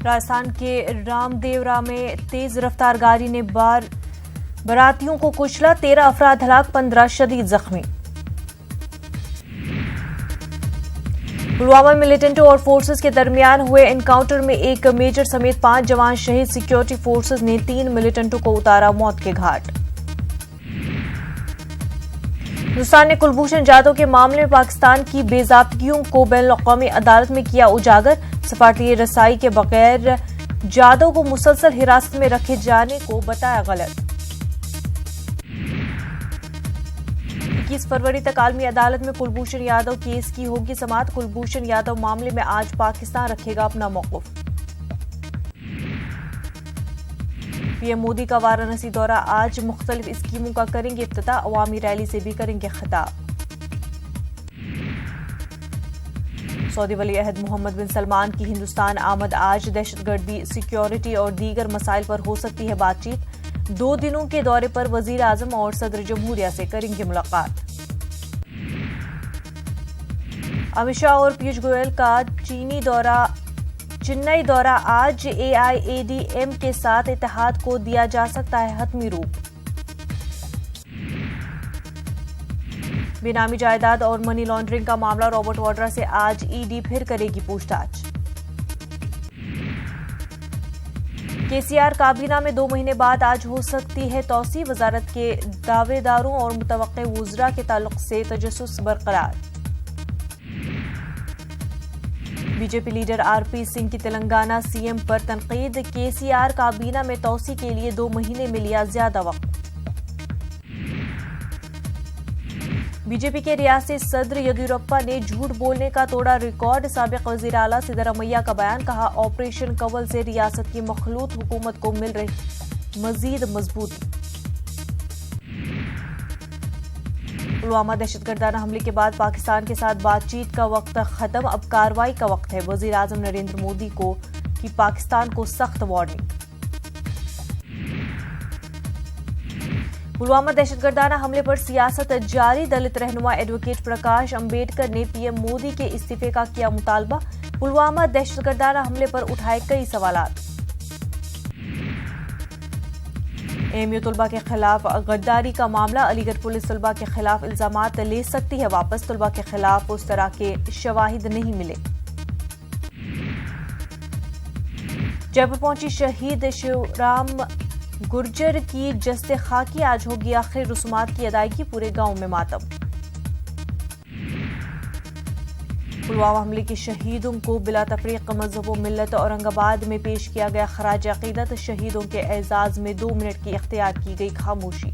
राजस्थान के रामदेवरा में तेज रफ्तार गाड़ी ने बारातियों को कुचला, 13 अफराद हलाक, 15 शदीद जख्मी। पुलवामा मिलिटेंटों और फोर्सेस के दरमियान हुए एनकाउंटर में एक मेजर समेत 5 जवान शहीद। सिक्योरिटी फोर्सेस ने 3 मिलिटेंटों को उतारा मौत के घाट। हिंदुस्तान ने कुलभूषण जाधव के मामले में पाकिस्तान की बेज़ाब्तियों को बैनुल-अक़वामी अदालत में किया उजागर। सफारती रसाई के बगैर जाधव को मुसलसल हिरासत में रखे जाने को बताया गलत। 21 फरवरी तक आलमी अदालत में कुलभूषण यादव केस की होगी समाअत। कुलभूषण यादव मामले में आज पाकिस्तान रखेगा अपना मौक़िफ़। पीएम मोदी का वाराणसी दौरा, आज मुख्तलिफ स्कीमों का करेंगे इफ्तिताह, अवामी रैली से भी करेंगे खिताब। सऊदी वली अहद मोहम्मद बिन सलमान की हिंदुस्तान आमद, आज दहशतगर्दी, सिक्योरिटी और दीगर मसाइल पर हो सकती है बातचीत। 2 दिनों के दौरे पर वजीर आजम और सदर जमहूरिया से करेंगे मुलाकात। अमित शाह और पीयूष गोयल का चेन्नई दौरा, आज एआईएडीएम के साथ इत्तेहाद को दिया जा सकता है हतमी रूप। बेनामी जायदाद और मनी लॉन्ड्रिंग का मामला, रॉबर्ट वाड्रा से आज ईडी फिर करेगी पूछताछ। केसीआर काबीना में 2 महीने बाद आज हो सकती है तौसी, वजारत के दावेदारों और मुतवक्के वुज़रा के ताल्लुक से तजस्सुस बरकरार। बीजेपी लीडर आरपी सिंह की तेलंगाना सीएम पर तनकीद, केसीआर काबीना में तौसी के लिए 2 महीने में लिया ज्यादा वक्त। बीजेपी के रियासती सदर येदियुरप्पा ने झूठ बोलने का तोड़ा रिकॉर्ड। साबिक वजीर आला सिद्धरामैया का बयान, कहा ऑपरेशन कवल से रियासत की मखलूत हुकूमत को मिल रही मजीद मजबूती। पुलवामा दहशतगर्दाना हमले के बाद पाकिस्तान के साथ बातचीत का वक्त खत्म, अब कार्रवाई का वक्त है। वजीर आजम नरेंद्र मोदी की पाकिस्तान को सख्त वार्निंग। पुलवामा दहशतगर्दाना हमले पर सियासत जारी, दलित रहनुमा एडवोकेट प्रकाश अंबेडकर ने पीएम मोदी के इस्तीफे का किया मुतालबा। पुलवामा दहशतगर्दाना हमले पर उठाए कई सवालात। एएमयू तलबा के खिलाफ गद्दारी का मामला, अलीगढ़ पुलिस तलबा के खिलाफ इल्जामात ले सकती है वापस। तलबा के खिलाफ उस तरह के शवाहिद नहीं मिले। जयपुर पहुंची शहीद शिवराम गुर्जर की जस्ते खाकी, आज होगी आखिरी रसूमात की अदायगी, पूरे गांव में मातम। पुलवामा हमले के शहीदों को बिला तफरीक मज़हब व मिल्लत औरंगाबाद में पेश किया गया खराज अकीदत। शहीदों के एजाज में 2 मिनट की इख्तियार की गई खामोशी।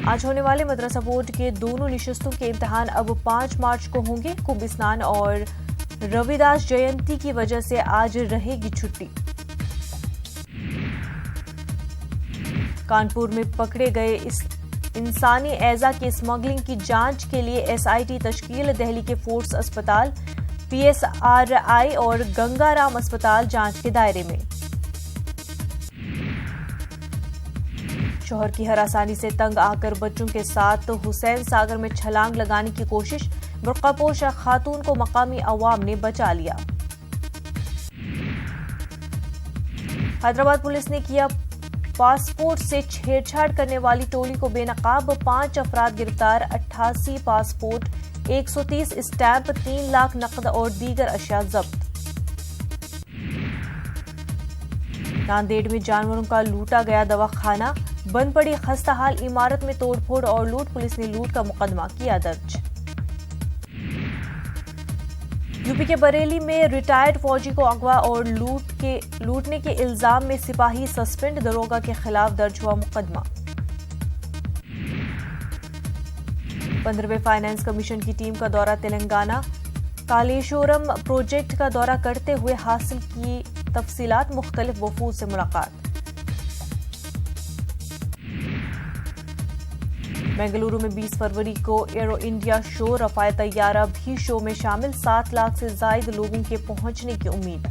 आज होने वाले मदरसा बोर्ड के दोनों निशस्तों के इम्तिहान अब 5 मार्च को होंगे। कुंभ स्नान और रविदास जयंती की वजह से आज रहेगी छुट्टी। कानपुर में पकड़े गए इस इंसानी एजा की स्मगलिंग की जांच के लिए एसआईटी तश्कील। दिल्ली के फोर्स अस्पताल, पीएसआरआई और गंगाराम अस्पताल जांच के दायरे में। शौहर की हरासानी से तंग आकर बच्चों के साथ हुसैन सागर में छलांग लगाने की कोशिश, बुर्कापोश खातून को मकामी अवाम ने बचा लिया। हैदराबाद पुलिस ने किया पासपोर्ट से छेड़छाड़ करने वाली टोली को बेनकाब, 5 अफराद गिरफ्तार, 88 पासपोर्ट, 130 स्टैंप, 3 लाख नकद और दीगर अशिया जब्त। नांदेड़ में जानवरों का लूटा गया दवाखाना, बंद पड़ी खस्ताहाल इमारत में तोड़फोड़ और लूट, पुलिस ने लूट का मुकदमा किया दर्ज। यूपी के बरेली में रिटायर्ड फौजी को अगवा और लूटने के इल्जाम में सिपाही सस्पेंड, दरोगा के खिलाफ दर्ज हुआ मुकदमा। 15वें फाइनेंस कमीशन की टीम का दौरा तेलंगाना, कालेश्वरम प्रोजेक्ट का दौरा करते हुए हासिल की तफसीलात, मुख्तलिफ वफूद से मुलाकात। बेंगलुरु में 20 फरवरी को एरो इंडिया शो, रफाल तैयारा भी शो में शामिल, 7 लाख से ज्यादा लोगों के पहुंचने की उम्मीद।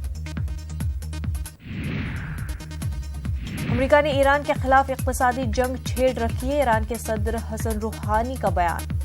अमेरिका ने ईरान के खिलाफ इक्तिसादी जंग छेड़ रखी है, ईरान के सदर हसन रूहानी का बयान।